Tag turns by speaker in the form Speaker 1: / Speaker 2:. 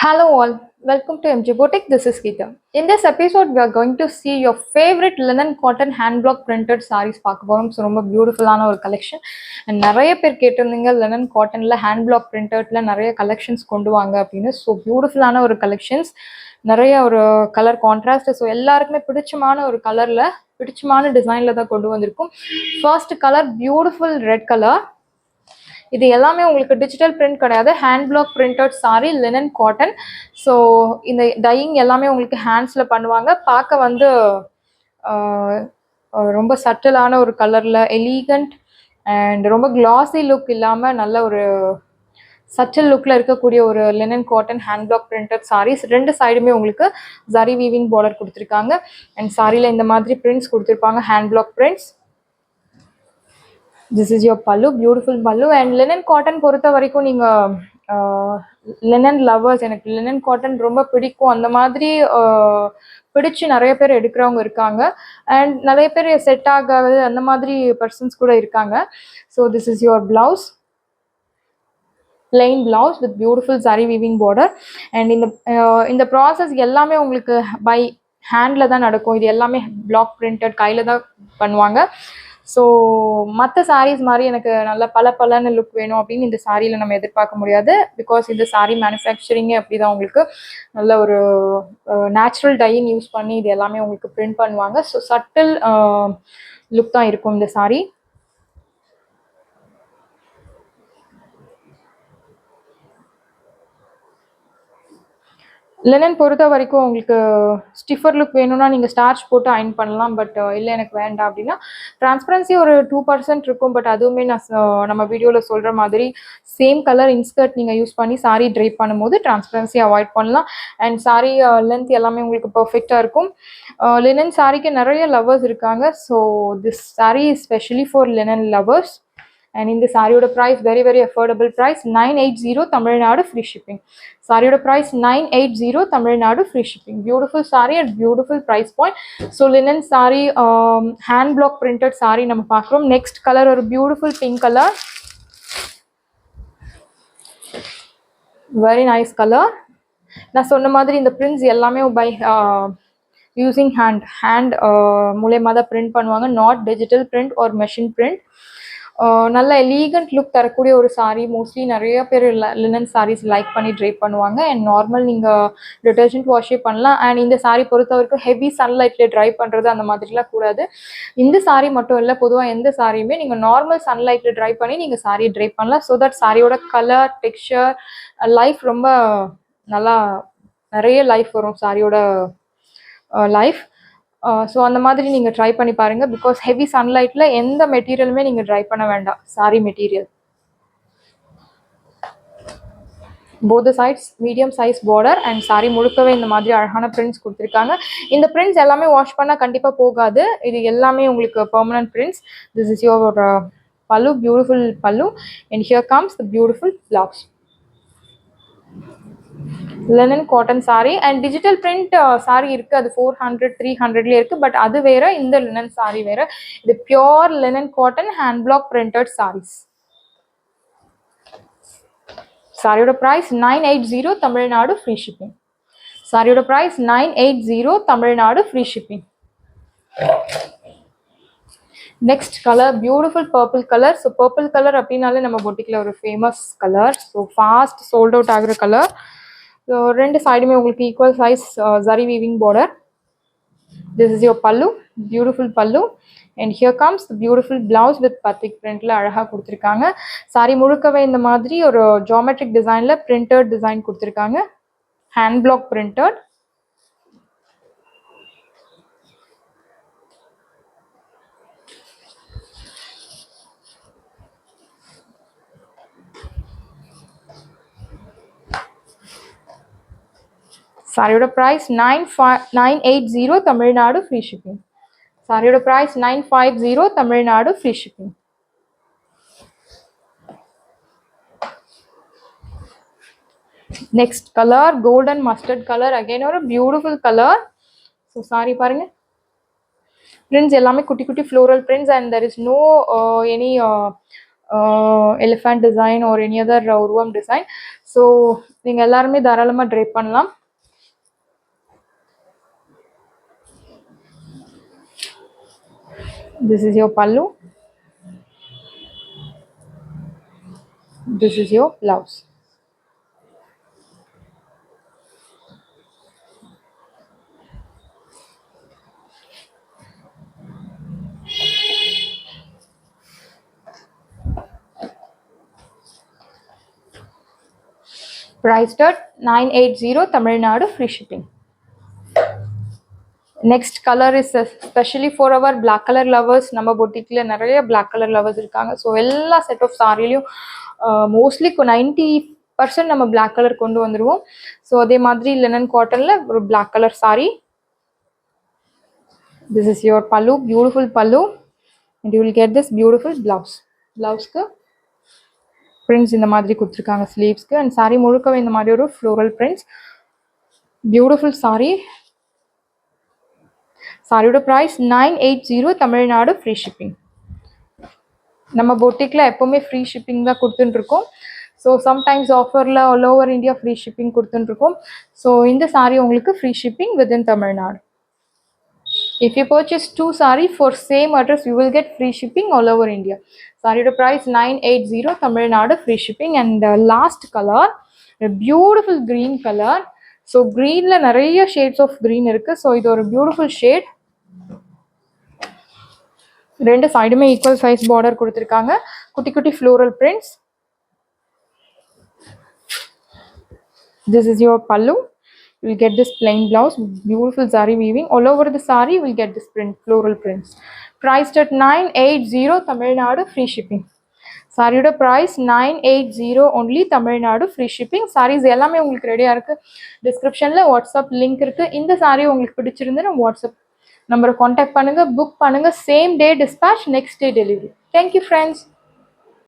Speaker 1: Hello all, welcome to MG Boutique. This is Geeta. In this episode, we are going to see your favorite linen cotton hand block printed sarees பார்க்க போறோம். So ரொம்ப பியூட்டிஃபுல்லான ஒரு collection and நிறைய பேர் கேட்டிருந்தீங்க linen காட்டனில் hand black பிரிண்டட்ல நிறைய கலெக்ஷன்ஸ் கொண்டு வாங்க அப்படின்னு. ஸோ பியூட்டிஃபுல்லான ஒரு கலெக்ஷன்ஸ், நிறைய ஒரு கலர் கான்ட்ராஸ்ட். ஸோ எல்லாருக்குமே பிடிச்சமான ஒரு கலரில் பிடிச்சமான டிசைனில் தான் கொண்டு வந்திருக்கும். First colour beautiful red colour. இது எல்லாமே உங்களுக்கு டிஜிட்டல் பிரிண்ட் கிடையாது, hand block printed sorry linen cotton. So இந்த டையிங் எல்லாமே உங்களுக்கு ஹேண்ட்ஸில் பண்ணுவாங்க. பார்க்க வந்து ரொம்ப சட்டிலான ஒரு கலரில் எலிகண்ட் அண்ட் ரொம்ப கிளாஸி லுக் இல்லாமல் நல்ல ஒரு சட்டில் லுக்கில் இருக்கக்கூடிய ஒரு linen cotton hand block printed saris. ரெண்டு சைடுமே உங்களுக்கு ஜரி வீவிங் பார்டர் கொடுத்துருக்காங்க அண்ட் சாரியில் இந்த மாதிரி பிரிண்ட்ஸ் கொடுத்துருப்பாங்க, hand block prints. This is your pallu, beautiful pallu. And linen cotton பொறுத்த வரைக்கும் நீங்கள் லினன் லவர்ஸ், எனக்கு லினன் காட்டன் ரொம்ப பிடிக்கும் அந்த மாதிரி பிடிச்சி நிறைய பேர் எடுக்கிறவங்க இருக்காங்க அண்ட் நிறைய பேர் செட் ஆகாது அந்த மாதிரி பர்சன்ஸ் கூட இருக்காங்க. So this is your blouse, plain blouse with beautiful zari weaving border. and இந்த ப்ராசஸ் எல்லாமே உங்களுக்கு பை ஹேண்டில் தான் நடக்கும். இது எல்லாமே பிளாக் பிரிண்டட் கையில் தான் பண்ணுவாங்க. ஸோ மற்ற சாரீஸ் மாதிரி எனக்கு நல்ல பலன்னு லுக் வேணும் அப்படின்னு இந்த சாரியில் நம்ம எதிர்பார்க்க முடியாது. பிகாஸ் இந்த சாரீ மேனுஃபேக்சரிங்கே அப்படி தான் உங்களுக்கு நல்ல ஒரு நேச்சுரல் டையிங் யூஸ் பண்ணி இது எல்லாமே உங்களுக்கு பிரிண்ட் பண்ணுவாங்க. ஸோ சட்டில் லுக் தான் இருக்கும் இந்த சாரீ. லினன் பொறுத்த வரைக்கும் உங்களுக்கு ஸ்டிஃபர் லுக் வேணும்னா நீங்கள் ஸ்டார்ச் போட்டு அயன் பண்ணலாம். பட் இல்லை எனக்கு வேண்டாம் அப்படின்னா டிரான்ஸ்பரன்சி ஒரு 2% இருக்கும். பட் அதுவுமே நம்ம வீடியோவில் சொல்கிற மாதிரி சேம் கலர் இன்ஸ்கர்ட் நீங்கள் யூஸ் பண்ணி சாரீ ட்ரைப் பண்ணும்போது டிரான்ஸ்பரன்சி அவாய்ட் பண்ணலாம். அண்ட் சாரீ லென்த் எல்லாமே உங்களுக்கு பர்ஃபெக்டாக இருக்கும். லினன் சாரீக்கு நிறைய லவர்ஸ் இருக்காங்க. So this sari is specially for linen lovers. And இந்த சாரியோட price very very affordable price 980 Tamil Nadu free shipping. சாரியோட price 980 Tamil Nadu free shipping. Beautiful sari at beautiful price point. So linen sari hand block printed sari நம்ம பார்க்குறோம். நெக்ஸ்ட் கலர் ஒரு beautiful pink colour, very nice colour. நான் சொன்ன மாதிரி இந்த பிரிண்ட்ஸ் எல்லாமே பை யூஸிங் ஹேண்ட் மூலயமா தான் பிரிண்ட் பண்ணுவாங்க, not digital print or machine print. நல்ல எலிகண்ட் லுக் தரக்கூடிய ஒரு சாரீ. மோஸ்ட்லி நிறைய பேர் லினன் சாரீஸ் லைக் பண்ணி ட்ரைப் பண்ணுவாங்க. அண்ட் நார்மல் நீங்கள் டிட்டர்ஜென்ட் வாஷே பண்ணலாம். அண்ட் இந்த சாரீ பொறுத்த வரைக்கும் ஹெவி சன்லைட்ல ட்ரை பண்ணுறது அந்த மாதிரிலாம் கூடாது. இந்த சாரீ மட்டும் இல்லை, பொதுவாக எந்த சாரியுமே நீங்கள் நார்மல் சன்லைட்ல ட்ரை பண்ணி நீங்கள் சாரீ ட்ரைப் பண்ணலாம். ஸோ தட் சாரியோட கலர், டெக்ஸ்சர், லைஃப் ரொம்ப நல்லா நிறைய லைஃப் வரும் சாரியோட லைஃப். ஸோ அந்த மாதிரி நீங்கள் ட்ரை பண்ணி பாருங்கள். பிகாஸ் ஹெவி சன்லைட்டில் எந்த மெட்டீரியலுமே நீங்கள் ட்ரை பண்ண வேண்டாம். Sari material both sides medium size border and sari முழுக்கவே இந்த மாதிரி அழகான பிரிண்ட்ஸ் கொடுத்துருக்காங்க. இந்த பிரிண்ட்ஸ் எல்லாமே வாஷ் பண்ணால் கண்டிப்பாக போகாது. இது எல்லாமே உங்களுக்கு permanent prints. This is your பல்லு, beautiful pallu. And here comes the beautiful blouse. Linen cotton sorry and digital print sorry இருக்குது. அது 400 300லேயே இருக்குது. பட் அது வேறு, இந்த லினன் சாரி வேறு. இது pure linen cotton hand block printed saris. சாரியோட ப்ரைஸ் 980 தமிழ்நாடு ஃப்ரீ ஷிப்பிங். சாரியோட price 980 Tamil Nadu free shipping. Next colour beautiful purple colour. So purple colour அப்படின்னாலே நம்ம பொட்டிக்கில் ஒரு famous colour. So fast sold out ஆகிற கலர். ஸோ ரெண்டு சைடுமே உங்களுக்கு equal size zari weaving border. This is your pallu, beautiful pallu. And here comes beautiful blouse with batik பிரிண்ட்ல அழகாக கொடுத்துருக்காங்க. சாரி முழுக்கவே இந்த மாதிரி ஒரு ஜியோமெட்ரிக் டிசைனில் பிரிண்டட் டிசைன் கொடுத்துருக்காங்க, ஹேண்ட் பிளாக் பிரிண்டட். சாரியோட ப்ரைஸ் 980 தமிழ்நாடு ஃப்ரீ ஷிப்பிங். சாரியோட price 950 Tamil Nadu free shipping. Next colour golden mustard colour, again ஒரு பியூட்டிஃபுல் கலர். ஸோ சாரி பாருங்க, பிரிண்ட்ஸ் எல்லாமே குட்டி குட்டி floral prints and there is no any elephant design or any other urvam design. So நீங்கள் எல்லாருமே தாராளமாக drape பண்ணலாம். This is your pallu. This is your blouse. Priced at 980 Tamil Nadu, free shipping. Next color is especially for our black color lovers. நம்ம பொட்டிக்ல நிறைய black color lovers இருக்காங்க. So எல்லா set of சாரிலையும் mostly 90% நம்ம black color கொண்டு வந்துடுவோம். So அதே மாதிரி linen காட்டனில் ஒரு black color saree. This is your pallu, beautiful pallu, and you will get this beautiful blouse. Blouseக்கு prints இந்த மாதிரி கொடுத்துருக்காங்க ஸ்லீவ்ஸ்க்கு, அண்ட் saree முழுக்கவே இந்த மாதிரி ஒரு floral prints. Beautiful saree. சாரியோட ப்ரைஸ் 980 தமிழ்நாடு, ஃப்ரீ ஷிப்பிங். நம்ம பொட்டிக்கில் எப்போவுமே ஃப்ரீ ஷிப்பிங் தான் கொடுத்துட்டுருக்கோம். ஸோ சம்டைம்ஸ் ஆஃபரில் all over India free shipping கொடுத்துட்டுருக்கோம். ஸோ இந்த சாரீ உங்களுக்கு free shipping within Tamil Nadu. If you purchase 2 saree for same address, you will get free shipping all over India. சாரியோட price 980 Tamil Nadu, free shipping. And last colour, beautiful green colour. So க்ரீனில் நிறைய shades of green இருக்குது. So இது ஒரு beautiful shade. ரெண்டு சைடுமே equal size border கொடுத்துருக்காங்க, குட்டி குட்டி floral prints. This is your pallu. You will get this plain blouse, beautiful zari weaving all over the saree. You will get this print, floral prints. Priced at 980 Tamil Nadu, free shipping. சாரியோட price 980 only, Tamil Nadu, free shipping. Saris எல்லாமே உங்களுக்கு ரெடியாக இருக்குது. டிஸ்கிரிப்ஷனில் WhatsApp link இருக்குது. இந்த சாரீ உங்களுக்கு பிடிச்சிருந்துன்னா WhatsApp நம்பரை காண்டாக்ட் பண்ணுங்கள், புக் பண்ணுங்கள். Same day dispatch, next day delivery. Thank you friends.